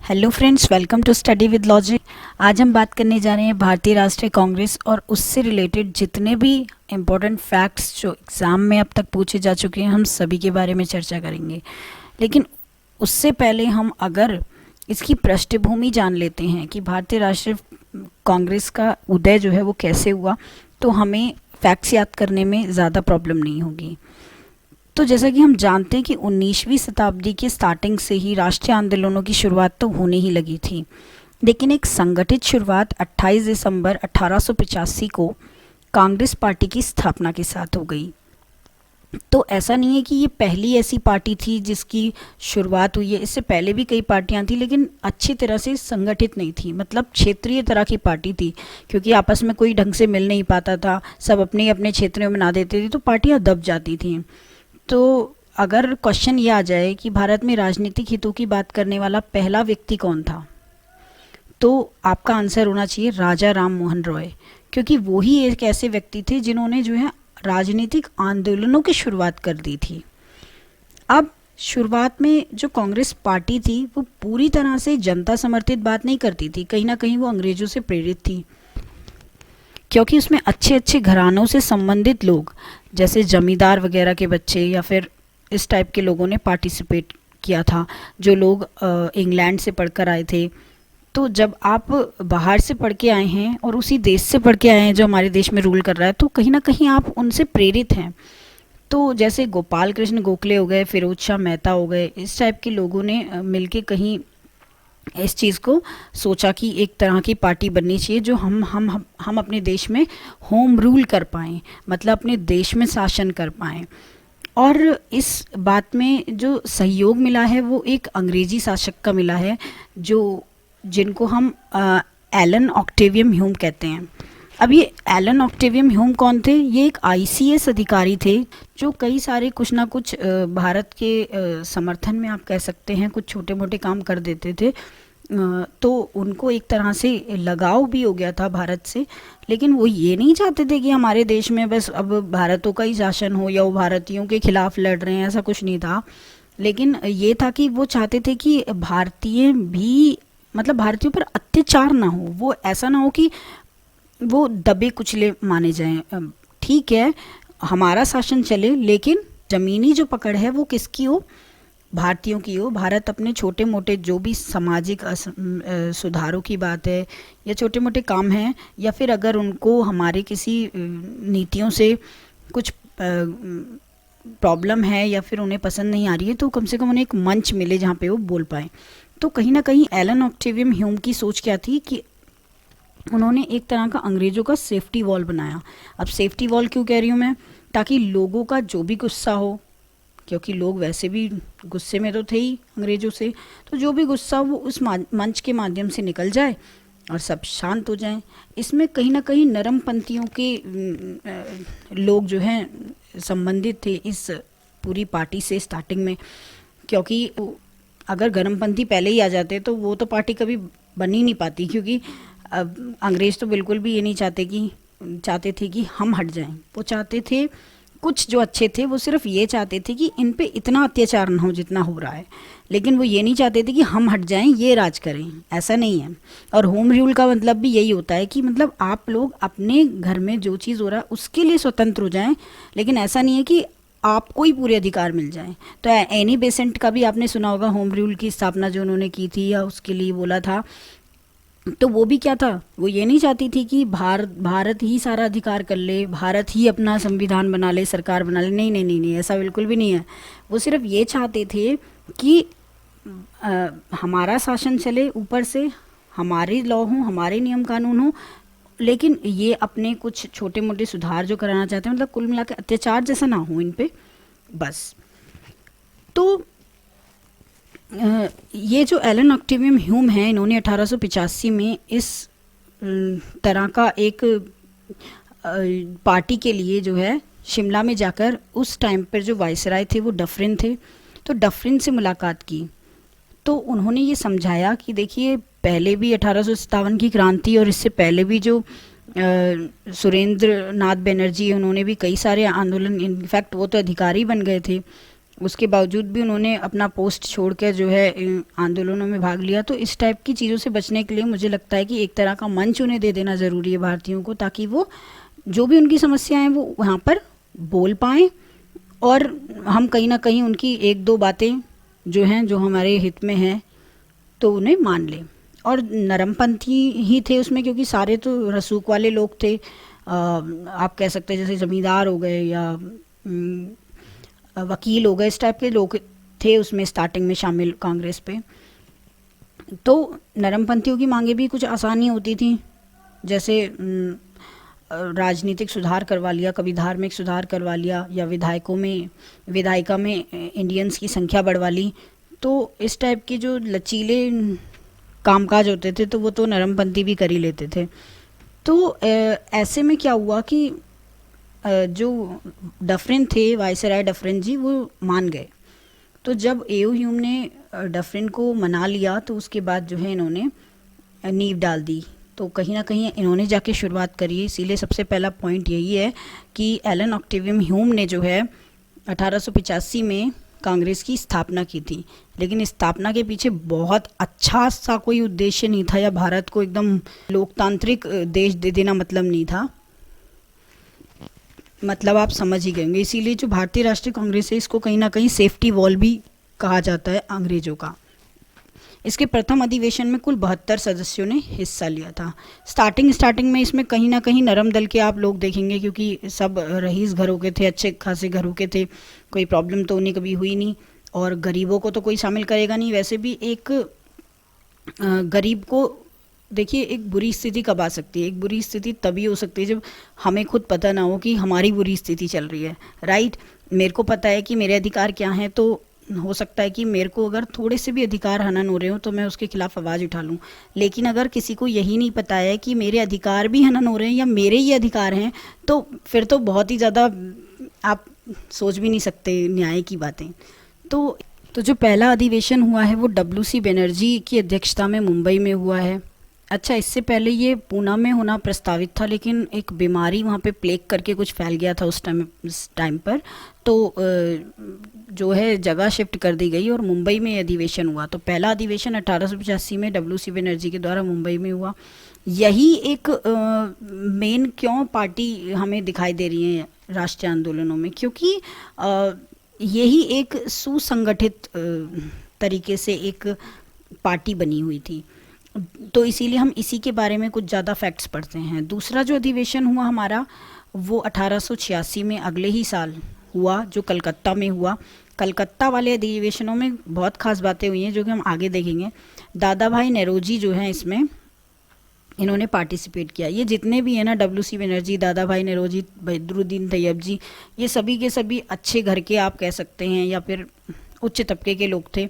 Hello friends, welcome to study with logic. आज हम बात करने जा रहे हैं भारतीय राष्ट्रीय कांग्रेस और उससे रिलेटेड जितने भी इम्पोर्टेंट फैक्ट्स जो एग्ज़ाम में अब तक पूछे जा चुके हैं, हम सभी के बारे में चर्चा करेंगे। लेकिन उससे पहले हम अगर इसकी पृष्ठभूमि जान लेते हैं कि भारतीय राष्ट्रीय कांग्रेस का उदय जो है वो कैसे हुआ, तो हमें फैक्ट्स याद करने में ज़्यादा प्रॉब्लम नहीं होगी। तो जैसा कि हम जानते हैं कि 19वीं शताब्दी के स्टार्टिंग से ही राष्ट्रीय आंदोलनों की शुरुआत तो होने ही लगी थी, लेकिन एक संगठित शुरुआत 28 दिसंबर 1885 को कांग्रेस पार्टी की स्थापना के साथ हो गई। तो ऐसा नहीं है कि ये पहली ऐसी पार्टी थी जिसकी शुरुआत हुई है। इससे पहले भी कई पार्टियां थी, लेकिन अच्छी तरह से संगठित नहीं थी, मतलब क्षेत्रीय तरह की पार्टी थी, क्योंकि आपस में कोई ढंग से मिल नहीं पाता था, सब अपने अपने क्षेत्रों में बना देते थे, तो पार्टियां दब जाती थीं। तो अगर क्वेश्चन ये आ जाए कि भारत में राजनीतिक हितों की बात करने वाला पहला व्यक्ति कौन था, तो आपका आंसर होना चाहिए राजा राम मोहन रॉय, क्योंकि वो ही एक ऐसे व्यक्ति थे जिन्होंने जो है राजनीतिक आंदोलनों की शुरुआत कर दी थी। अब शुरुआत में जो कांग्रेस पार्टी थी वो पूरी तरह से जनता समर्थित बात नहीं करती थी, कहीं ना कहीं वो अंग्रेजों से प्रेरित थी, क्योंकि उसमें अच्छे अच्छे घरानों से संबंधित लोग जैसे जमींदार वगैरह के बच्चे या फिर इस टाइप के लोगों ने पार्टिसिपेट किया था, जो लोग इंग्लैंड से पढ़कर आए थे। तो जब आप बाहर से पढ़ के आए हैं और उसी देश से पढ़ के आए हैं जो हमारे देश में रूल कर रहा है, तो कहीं ना कहीं आप उनसे प्रेरित हैं। तो जैसे गोपाल कृष्ण गोखले हो गए, फिरोज शाह मेहता हो गए, इस टाइप के लोगों ने मिलके कहीं इस चीज़ को सोचा कि एक तरह की पार्टी बननी चाहिए जो हम अपने देश में होम रूल कर पाएँ, मतलब अपने देश में शासन कर पाएँ। और इस बात में जो सहयोग मिला है वो एक अंग्रेजी शासक का मिला है, जो जिनको हम एलन ऑक्टेवियम ह्यूम कहते हैं। अब ये एलन ऑक्टेवियम ह्यूम कौन थे? ये एक आईसीएस अधिकारी थे, जो कई सारे कुछ ना कुछ भारत के समर्थन में आप कह सकते हैं कुछ छोटे मोटे काम कर देते थे। तो उनको एक तरह से लगाव भी हो गया था भारत से, लेकिन वो ये नहीं चाहते थे कि हमारे देश में बस अब भारतों का ही शासन हो या वो भारतीयों के खिलाफ लड़ रहे हैं, ऐसा कुछ नहीं था। लेकिन ये था कि वो चाहते थे कि भारतीय भी, मतलब भारतीयों पर अत्याचार ना हो, वो ऐसा ना हो कि वो दबे कुचले माने जाएं। ठीक है, हमारा शासन चले, लेकिन ज़मीनी जो पकड़ है वो किसकी हो? भारतीयों की हो। भारत अपने छोटे मोटे जो भी सामाजिक सुधारों की बात है या छोटे मोटे काम हैं, या फिर अगर उनको हमारे किसी नीतियों से कुछ प्रॉब्लम है या फिर उन्हें पसंद नहीं आ रही है, तो कम से कम उन्हें एक मंच मिले जहाँ पे वो बोल पाएँ। तो कहीं ना कहीं एलन ऑक्टेवियम ह्यूम की सोच क्या थी कि उन्होंने एक तरह का अंग्रेज़ों का सेफ्टी वॉल बनाया। अब सेफ्टी वॉल क्यों कह रही हूँ मैं? ताकि लोगों का जो भी गुस्सा हो, क्योंकि लोग वैसे भी गुस्से में तो थे ही अंग्रेज़ों से, तो जो भी गुस्सा हो वो उस मंच के माध्यम से निकल जाए और सब शांत हो जाएं। इसमें कहीं ना कहीं नरमपंथियों के लोग जो हैं संबंधित थे इस पूरी पार्टी से स्टार्टिंग में, क्योंकि अगर गर्मपंथी पहले ही आ जाते तो वो तो पार्टी कभी बन ही नहीं पाती, क्योंकि अब अंग्रेज़ तो बिल्कुल भी ये नहीं चाहते थे कि हम हट जाएं। वो चाहते थे, कुछ जो अच्छे थे वो सिर्फ ये चाहते थे कि इन पे इतना अत्याचार ना हो जितना हो रहा है, लेकिन वो ये नहीं चाहते थे कि हम हट जाएं, ये राज करें, ऐसा नहीं है। और होम रूल का मतलब भी यही होता है कि मतलब आप लोग अपने घर में जो चीज़ हो रहा है उसके लिए स्वतंत्र हो जाएं, लेकिन ऐसा नहीं है कि आपको ही पूरे अधिकार मिल जाएं। तो एनी बेसेंट का भी आपने सुना होगा, होम रूल की स्थापना जो उन्होंने की थी या उसके लिए बोला था, तो वो भी क्या था, वो ये नहीं चाहती थी कि भारत ही सारा अधिकार कर ले, भारत ही अपना संविधान बना ले, सरकार बना ले। नहीं नहीं नहीं नहीं, ऐसा बिल्कुल भी नहीं है। वो सिर्फ ये चाहते थे कि हमारा शासन चले, ऊपर से हमारे लॉ हों, हमारे नियम कानून हों, लेकिन ये अपने कुछ छोटे मोटे सुधार जो कराना चाहते हैं, मतलब कुल मिलाकर अत्याचार जैसा ना हो इन पे, बस। तो ये जो एलन ऑक्टेवियम ह्यूम है, इन्होंने 1885 में इस तरह का एक पार्टी के लिए जो है शिमला में जाकर, उस टाइम पर जो वाइसराय थे वो डफरिन थे, तो डफरिन से मुलाकात की। तो उन्होंने ये समझाया कि देखिए, पहले भी 1857 की क्रांति और इससे पहले भी जो सुरेंद्र नाथ बनर्जी, उन्होंने भी कई सारे आंदोलन, इनफैक्ट वो तो अधिकारी बन गए थे, उसके बावजूद भी उन्होंने अपना पोस्ट छोड़ कर जो है आंदोलनों में भाग लिया। तो इस टाइप की चीज़ों से बचने के लिए मुझे लगता है कि एक तरह का मंच उन्हें दे देना ज़रूरी है भारतीयों को, ताकि वो जो भी उनकी समस्याएं हैं वो वहाँ पर बोल पाएँ, और हम कहीं ना कहीं उनकी एक दो बातें जो हैं जो हमारे हित में हैं तो उन्हें मान लें। और नरमपंथी ही थे उसमें, क्योंकि सारे तो रसूख वाले लोग थे। आप कह सकते हैं जैसे जमींदार हो गए या वकील हो गए, इस टाइप के लोग थे उसमें स्टार्टिंग में शामिल कांग्रेस पे। तो नरमपंथियों की मांगे भी कुछ आसानी होती थी, जैसे राजनीतिक सुधार करवा लिया, कभी धार्मिक सुधार करवा लिया, या विधायिका में इंडियंस की संख्या बढ़वा ली। तो इस टाइप के जो लचीले कामकाज होते थे तो वो तो नरमपंथी भी कर ही लेते थे। तो ऐसे में क्या हुआ कि जो डफरिन थे, वायसराय डफरिन जी, वो मान गए। तो जब एओ ह्यूम ने डफरिन को मना लिया तो उसके बाद जो है इन्होंने नींव डाल दी। तो कहीं ना कहीं इन्होंने जाके शुरुआत करी है। इसीलिए सबसे पहला पॉइंट यही है कि एलन ऑक्टेवियम ह्यूम ने जो है 1885 में कांग्रेस की स्थापना की थी। लेकिन स्थापना के पीछे बहुत अच्छा सा कोई उद्देश्य नहीं था, या भारत को एकदम लोकतांत्रिक देश दे देना मतलब नहीं था। मतलब आप समझ ही गए होंगे। इसीलिए जो भारतीय राष्ट्रीय कांग्रेस है इसको कहीं ना कहीं सेफ्टी वॉल भी कहा जाता है अंग्रेजों का। इसके प्रथम अधिवेशन में कुल 72 सदस्यों ने हिस्सा लिया था। स्टार्टिंग में इसमें कहीं ना कहीं नरम दल के आप लोग देखेंगे, क्योंकि सब रईस घरों के थे, अच्छे खासे घरों के थे, कोई प्रॉब्लम तो उन्हें कभी हुई नहीं। और गरीबों को तो कोई शामिल करेगा नहीं। वैसे भी एक गरीब को देखिए, एक बुरी स्थिति कब आ सकती है? एक बुरी स्थिति तभी हो सकती है जब हमें खुद पता ना हो कि हमारी बुरी स्थिति चल रही है, राइट। मेरे को पता है कि मेरे अधिकार क्या हैं, तो हो सकता है कि मेरे को अगर थोड़े से भी अधिकार हनन हो रहे हो तो मैं उसके खिलाफ आवाज़ उठा लूँ। लेकिन अगर किसी को यही नहीं पता है कि मेरे अधिकार भी हनन हो रहे हैं या मेरे ही अधिकार हैं, तो फिर तो बहुत ही ज़्यादा आप सोच भी नहीं सकते न्याय की बातें। तो जो पहला अधिवेशन हुआ है वो WC बनर्जी की अध्यक्षता में मुंबई में हुआ है। अच्छा, इससे पहले ये पूना में होना प्रस्तावित था, लेकिन एक बीमारी वहाँ पे प्लेग करके कुछ फैल गया था उस टाइम पर, तो जो है जगह शिफ्ट कर दी गई और मुंबई में अधिवेशन हुआ। तो पहला अधिवेशन 1885 में WC बनर्जी के द्वारा मुंबई में हुआ। यही एक मेन क्यों पार्टी हमें दिखाई दे रही है राष्ट्रीय आंदोलनों में, क्योंकि यही एक सुसंगठित तरीके से एक पार्टी बनी हुई थी। तो इसीलिए हम इसी के बारे में कुछ ज़्यादा फैक्ट्स पढ़ते हैं। दूसरा जो अधिवेशन हुआ हमारा वो 1886 में अगले ही साल हुआ, जो कलकत्ता में हुआ। कलकत्ता वाले अधिवेशनों में बहुत खास बातें हुई हैं जो कि हम आगे देखेंगे। दादा भाई नेरोजी जो हैं इसमें इन्होंने पार्टिसिपेट किया। ये जितने भी हैं ना, WC बनर्जी, दादा भाई नेरोजी, बदरुद्दीन तैयब जी, ये सभी के सभी अच्छे घर के आप कह सकते हैं या फिर उच्च तबके के लोग थे।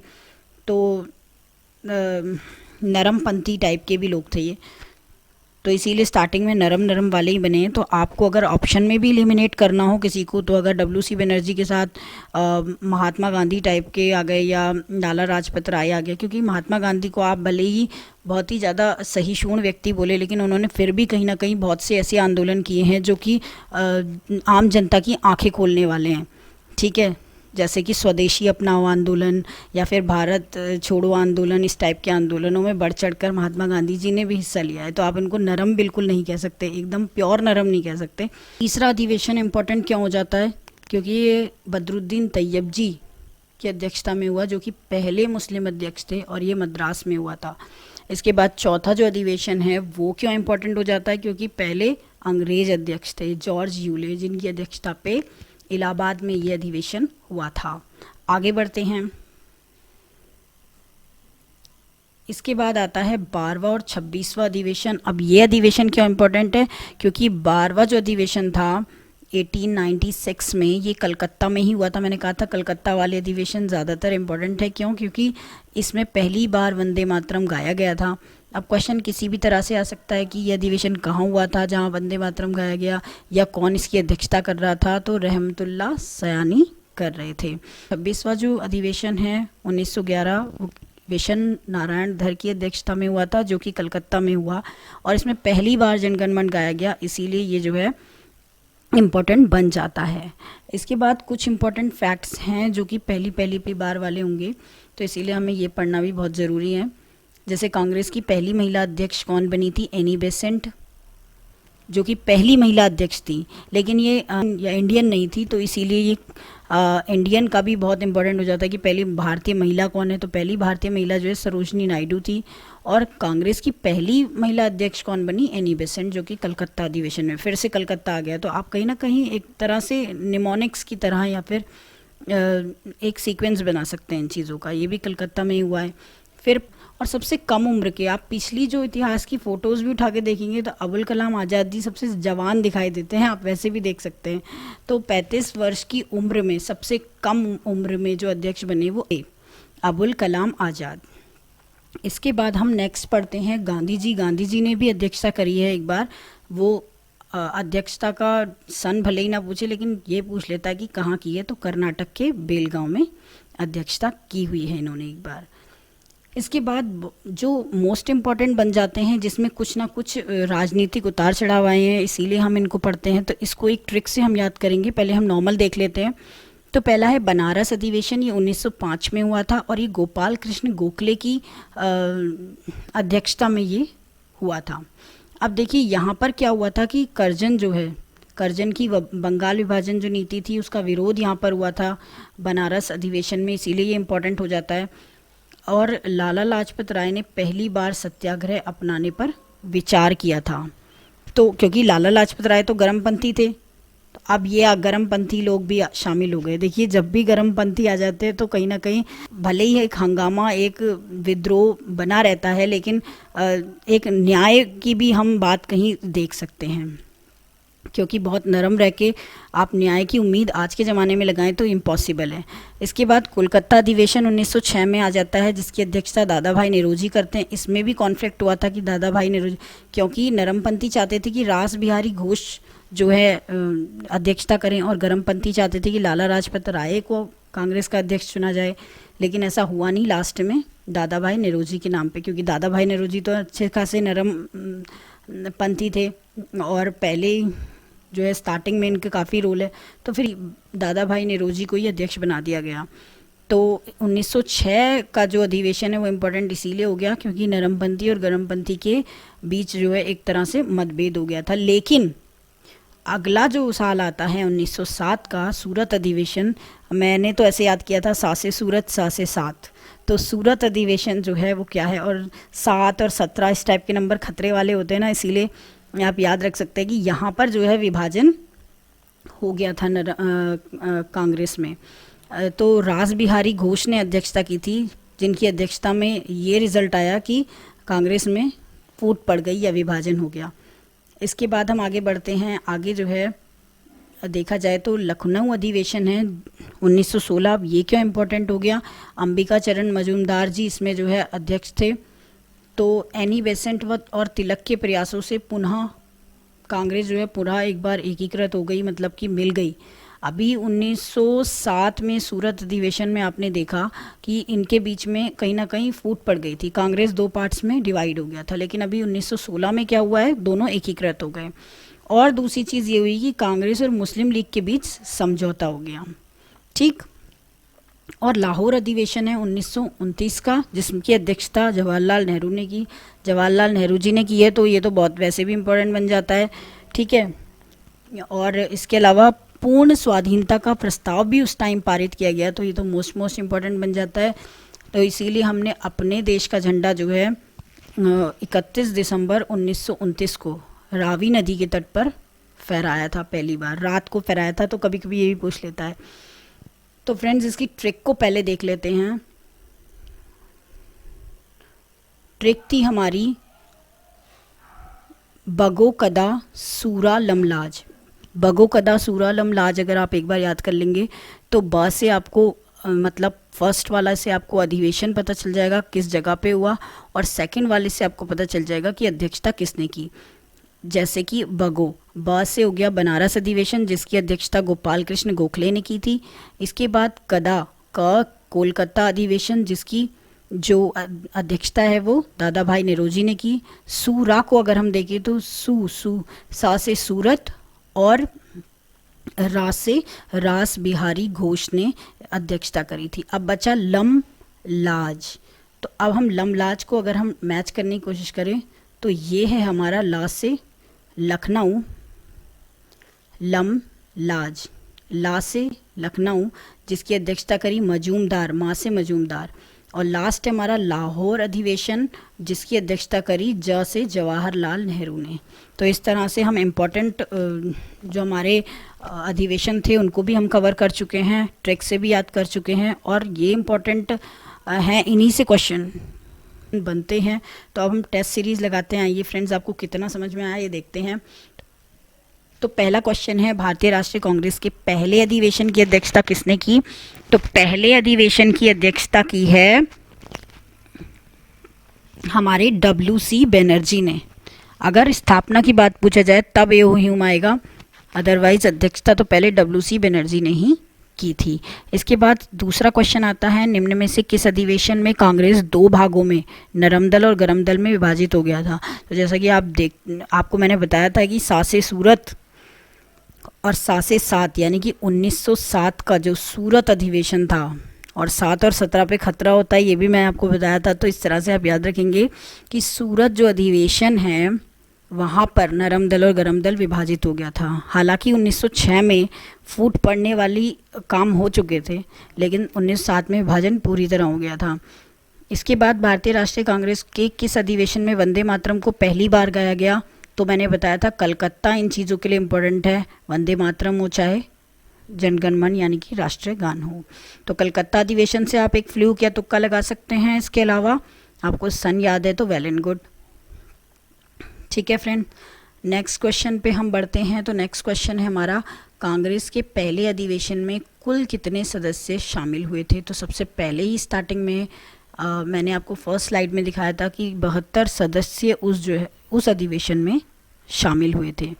तो नरमपंथी टाइप के भी लोग थे ये। तो इसीलिए स्टार्टिंग में नरम वाले ही बने हैं। तो आपको अगर ऑप्शन में भी एलिमिनेट करना हो किसी को, तो अगर WC बनर्जी के साथ महात्मा गांधी टाइप के आ गए या लाला लाजपत राय आ गया, क्योंकि महात्मा गांधी को आप भले ही बहुत ही ज़्यादा सहिष्णु व्यक्ति बोले, लेकिन उन्होंने फिर भी कहीं ना कहीं बहुत से ऐसे आंदोलन किए हैं जो कि आम जनता की आंखें खोलने वाले हैं, ठीक है। जैसे कि स्वदेशी अपनाओ आंदोलन या फिर भारत छोड़ो आंदोलन, इस टाइप के आंदोलनों में बढ़ चढ़कर महात्मा गांधी जी ने भी हिस्सा लिया है। तो आप इनको नरम बिल्कुल नहीं कह सकते, एकदम प्योर नरम नहीं कह सकते। तीसरा अधिवेशन इम्पोर्टेंट क्यों हो जाता है? क्योंकि ये बदरुद्दीन तैयब जी की अध्यक्षता में हुआ, जो कि पहले मुस्लिम अध्यक्ष थे, और ये मद्रास में हुआ था। इसके बाद चौथा जो अधिवेशन है वो क्यों इम्पोर्टेंट हो जाता है? क्योंकि पहले अंग्रेज अध्यक्ष थे जॉर्ज यूले, जिनकी अध्यक्षता पे इलाहाबाद में ये अधिवेशन हुआ था। आगे बढ़ते हैं। इसके बाद आता है 12वां और 26वां अधिवेशन। अब ये अधिवेशन क्यों इम्पोर्टेंट है? क्योंकि 12वां जो अधिवेशन था 1896 में, ये कलकत्ता में ही हुआ था। मैंने कहा था कलकत्ता वाले अधिवेशन ज़्यादातर इम्पोर्टेंट है। क्यों? क्योंकि इसमें पहली बार वंदे मातरम गाया गया था। अब क्वेश्चन किसी भी तरह से आ सकता है कि यह अधिवेशन कहाँ हुआ था जहाँ वंदे मातरम गाया गया, या कौन इसकी अध्यक्षता कर रहा था? तो रहमतुल्लाह सयानी कर रहे थे। 26वां जो अधिवेशन है 1911, विशन नारायण धर की अध्यक्षता में हुआ था, जो कि कलकत्ता में हुआ, और इसमें पहली बार जनगण मन गाया गया। इसीलिए ये जो है इम्पोर्टेंट बन जाता है। इसके बाद कुछ इम्पोर्टेंट फैक्ट्स हैं जो कि पहली पहली बार वाले होंगे, तो इसीलिए हमें ये पढ़ना भी बहुत ज़रूरी है। जैसे कांग्रेस की पहली महिला अध्यक्ष कौन बनी थी? एनी बेसेंट, जो कि पहली महिला अध्यक्ष थी, लेकिन ये इंडियन नहीं थी, तो इसीलिए ये इंडियन का भी बहुत इंपॉर्टेंट हो जाता है कि पहली भारतीय महिला कौन है। तो पहली भारतीय महिला जो है सरोजनी नायडू थी। और कांग्रेस की पहली महिला अध्यक्ष कौन बनी? एनी बेसेंट, जो कि कलकत्ता अधिवेशन में, फिर से कलकत्ता आ गया। तो आप कहीं ना कहीं एक तरह से निमोनिक्स की तरह या फिर एक सीक्वेंस बना सकते हैं इन चीज़ों का, ये भी कलकत्ता में ही हुआ है। फिर और सबसे कम उम्र के, आप पिछली जो इतिहास की फ़ोटोज़ भी उठा के देखेंगे तो अबुल कलाम आज़ाद जी सबसे जवान दिखाई देते हैं, आप वैसे भी देख सकते हैं। तो 35 वर्ष की उम्र में सबसे कम उम्र में जो अध्यक्ष बने वो अबुल कलाम आज़ाद। इसके बाद हम नेक्स्ट पढ़ते हैं गांधी जी। गांधी जी ने भी अध्यक्षता करी है एक बार। वो अध्यक्षता का सन भले ही ना पूछे, लेकिन ये पूछ लेता है कि कहाँ की है, तो कर्नाटक के बेलगांव में अध्यक्षता की हुई है इन्होंने एक बार। इसके बाद जो मोस्ट इम्पॉर्टेंट बन जाते हैं, जिसमें कुछ ना कुछ राजनीतिक उतार चढ़ाव आए हैं, इसीलिए हम इनको पढ़ते हैं, तो इसको एक ट्रिक से हम याद करेंगे। पहले हम नॉर्मल देख लेते हैं। तो पहला है बनारस अधिवेशन, ये 1905 में हुआ था और ये गोपाल कृष्ण गोखले की अध्यक्षता में ये हुआ था। अब देखिए यहाँ पर क्या हुआ था कि कर्जन जो है, कर्जन की बंगाल विभाजन जो नीति थी उसका विरोध यहाँ पर हुआ था बनारस अधिवेशन में, इसीलिए ये इम्पोर्टेंट हो जाता है। और लाला लाजपत राय ने पहली बार सत्याग्रह अपनाने पर विचार किया था। तो क्योंकि लाला लाजपत राय तो गर्मपंथी थे, तो अब ये गर्मपंथी लोग भी शामिल हो गए। देखिए जब भी गर्मपंथी आ जाते हैं तो कहीं ना कहीं भले ही एक हंगामा, एक विद्रोह बना रहता है, लेकिन एक न्याय की भी हम बात कहीं देख सकते हैं, क्योंकि बहुत नरम रह के आप न्याय की उम्मीद आज के ज़माने में लगाएं तो इम्पॉसिबल है। इसके बाद कोलकाता अधिवेशन 1906 में आ जाता है, जिसकी अध्यक्षता दादा भाई नेरोजी करते हैं। इसमें भी कॉन्फ्लिक्ट हुआ था कि दादा भाई नेरोजी, क्योंकि नरमपंथी चाहते थे कि रास बिहारी घोष जो है अध्यक्षता करें, और गर्मपंथी चाहते थे कि लाला लाजपत राय को कांग्रेस का अध्यक्ष चुना जाए, लेकिन ऐसा हुआ नहीं लास्ट में दादा भाई नेरोजी के नाम पे, क्योंकि दादा भाई नेरोजी तो अच्छे खासे नरम पंथी थे और पहले जो है स्टार्टिंग में इनके काफ़ी रोल है, तो फिर दादा भाई नेरोजी को ही अध्यक्ष बना दिया गया। तो 1906 का जो अधिवेशन है वो इम्पोर्टेंट इसीलिए हो गया क्योंकि नरमपंथी और गर्मपंथी के बीच जो है एक तरह से मतभेद हो गया था। लेकिन अगला जो साल आता है 1907 का सूरत अधिवेशन, मैंने तो ऐसे याद किया था सासे सूरत सासे सात, तो सूरत अधिवेशन जो है वो क्या है, और 7 और 17 इस टाइप के नंबर खतरे वाले होते हैं ना, इसीलिए आप याद रख सकते हैं कि यहाँ पर जो है विभाजन हो गया था कांग्रेस में। तो रास बिहारी घोष ने अध्यक्षता की थी, जिनकी अध्यक्षता में ये रिजल्ट आया कि कांग्रेस में फूट पड़ गई या विभाजन हो गया। इसके बाद हम आगे बढ़ते हैं। आगे जो है देखा जाए तो लखनऊ अधिवेशन है 1916। अब ये क्यों इम्पोर्टेंट हो गया? अंबिका चरण मजूमदार जी इसमें जो है अध्यक्ष थे। तो एनी बेसेंट और तिलक के प्रयासों से पुनः कांग्रेस जो है पुनः एक बार एकीकृत हो गई, मतलब कि मिल गई। अभी 1907 में सूरत अधिवेशन में आपने देखा कि इनके बीच में कहीं ना कहीं फूट पड़ गई थी, कांग्रेस 2 पार्ट्स में डिवाइड हो गया था, लेकिन अभी 1916 में क्या हुआ है, दोनों एकीकृत हो गए। और दूसरी चीज़ ये हुई कि कांग्रेस और मुस्लिम लीग के बीच समझौता हो गया, ठीक। और लाहौर अधिवेशन है 1929 का, जिसकी अध्यक्षता जवाहरलाल नेहरू ने की, जवाहरलाल नेहरू जी ने की है, तो ये तो बहुत वैसे भी इम्पोर्टेंट बन जाता है, ठीक है। और इसके अलावा पूर्ण स्वाधीनता का प्रस्ताव भी उस टाइम पारित किया गया, तो ये तो मोस्ट इम्पोर्टेंट बन जाता है। तो इसीलिए हमने अपने देश का झंडा जो है 31 दिसंबर 1929 को रावी नदी के तट पर फहराया था, पहली बार रात को फहराया था, तो कभी कभी ये भी पूछ लेता है। तो फ्रेंड्स इसकी ट्रिक को पहले देख लेते हैं। ट्रिक थी हमारी बगो कदा सूरा लमलाज। बगो कदा सूरा लमलाज अगर आप एक बार याद कर लेंगे तो ब से आपको मतलब फर्स्ट वाला से आपको अधिवेशन पता चल जाएगा किस जगह पे हुआ, और सेकंड वाले से आपको पता चल जाएगा कि अध्यक्षता किसने की। जैसे कि बगो, ब से हो गया बनारस अधिवेशन जिसकी अध्यक्षता गोपाल कृष्ण गोखले ने की थी। इसके बाद कदा, क कोलकाता अधिवेशन जिसकी जो अध्यक्षता है वो दादा भाई नेरोजी ने की। सूरा को अगर हम देखें तो सा से सूरत, और रास बिहारी घोष ने अध्यक्षता करी थी। अब बचा लमलाज। तो अब हम लमलाज को अगर हम मैच करने की कोशिश करें तो ये है हमारा ला से लखनऊ, लमलाज, ला से लखनऊ, जिसकी अध्यक्षता करी मजूमदार, माँ से मजूमदार। और लास्ट है हमारा लाहौर अधिवेशन, जिसकी अध्यक्षता करी ज से जवाहरलाल नेहरू ने। तो इस तरह से हम इम्पोर्टेंट जो हमारे अधिवेशन थे उनको भी हम कवर कर चुके हैं, ट्रिक से भी याद कर चुके हैं, और ये इम्पोर्टेंट हैं, इन्हीं से क्वेश्चन बनते हैं। तो अब हम टेस्ट सीरीज़ लगाते हैं। आइए फ्रेंड्स, आपको कितना समझ में आया ये देखते हैं। तो पहला क्वेश्चन है, भारतीय राष्ट्रीय कांग्रेस के पहले अधिवेशन की अध्यक्षता किसने की? तो पहले अधिवेशन की अध्यक्षता की है हमारे WC बनर्जी ने। अगर स्थापना की बात पूछा जाए तब ये ह्यूम आएगा, अदरवाइज अध्यक्षता तो पहले WC बनर्जी ने ही की थी। इसके बाद दूसरा क्वेश्चन आता है, निम्न में से किस अधिवेशन में कांग्रेस दो भागों में, नरम दल और गरम दल में विभाजित हो गया था? तो जैसा कि आपको मैंने बताया था कि सासे सूरत और सासे सात, यानी कि 1907 का जो सूरत अधिवेशन था, और 7 और 17 पे खतरा होता है, ये भी मैं आपको बताया था। तो इस तरह से आप याद रखेंगे कि सूरत जो अधिवेशन है वहाँ पर नरम दल और गरम दल विभाजित हो गया था। हालांकि 1906 में फूट पड़ने वाली काम हो चुके थे, लेकिन 1907 में विभाजन पूरी तरह हो गया था। इसके बाद भारतीय राष्ट्रीय कांग्रेस के किस अधिवेशन में वंदे मातरम को पहली बार गाया गया? तो मैंने बताया था कलकत्ता इन चीज़ों के लिए इम्पोर्टेंट है, वंदे मातरम हो चाहे जनगण मन यानी कि राष्ट्रीय गान हो। तो कलकत्ता अधिवेशन से आप एक फ्लूक या तुक्का लगा सकते हैं। इसके अलावा आपको सन याद है तो वेल एंड गुड। ठीक है फ्रेंड, नेक्स्ट क्वेश्चन पे हम बढ़ते हैं। तो नेक्स्ट क्वेश्चन है हमारा, कांग्रेस के पहले अधिवेशन में कुल कितने सदस्य शामिल हुए थे? तो सबसे पहले ही स्टार्टिंग में मैंने आपको फर्स्ट स्लाइड में दिखाया था कि 72 सदस्य उस अधिवेशन में शामिल हुए थे,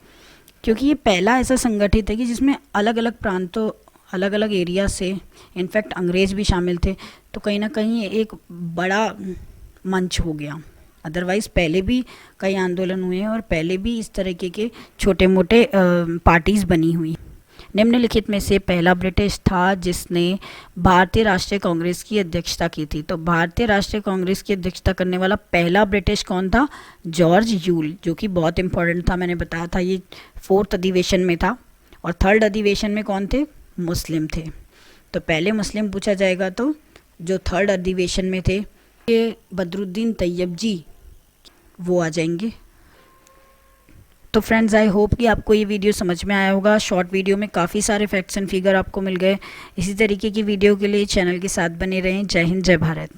क्योंकि ये पहला ऐसा संगठित है कि जिसमें अलग अलग प्रांतों, अलग अलग एरिया से, इनफैक्ट अंग्रेज भी शामिल थे। तो कहीं ना कहीं एक बड़ा मंच हो गया। अदरवाइज़ पहले भी कई आंदोलन हुए हैं और पहले भी इस तरीके के छोटे मोटे पार्टीज़ बनी हुई। निम्नलिखित में से पहला ब्रिटिश था जिसने भारतीय राष्ट्रीय कांग्रेस की अध्यक्षता की थी? तो भारतीय राष्ट्रीय कांग्रेस की अध्यक्षता करने वाला पहला ब्रिटिश कौन था? जॉर्ज यूल, जो कि बहुत इंपॉर्टेंट था। मैंने बताया था ये 4th अधिवेशन में था। और 3rd अधिवेशन में कौन थे? मुस्लिम थे। तो पहले मुस्लिम पूछा जाएगा तो जो 3rd अधिवेशन में थे ये बदरुद्दीन तैयब जी वो आ जाएंगे। तो फ्रेंड्स, आई होप कि आपको ये वीडियो समझ में आया होगा। शॉर्ट वीडियो में काफ़ी सारे फैक्ट्स एंड फिगर आपको मिल गए। इसी तरीके की वीडियो के लिए चैनल के साथ बने रहें। जय हिंद, जय भारत।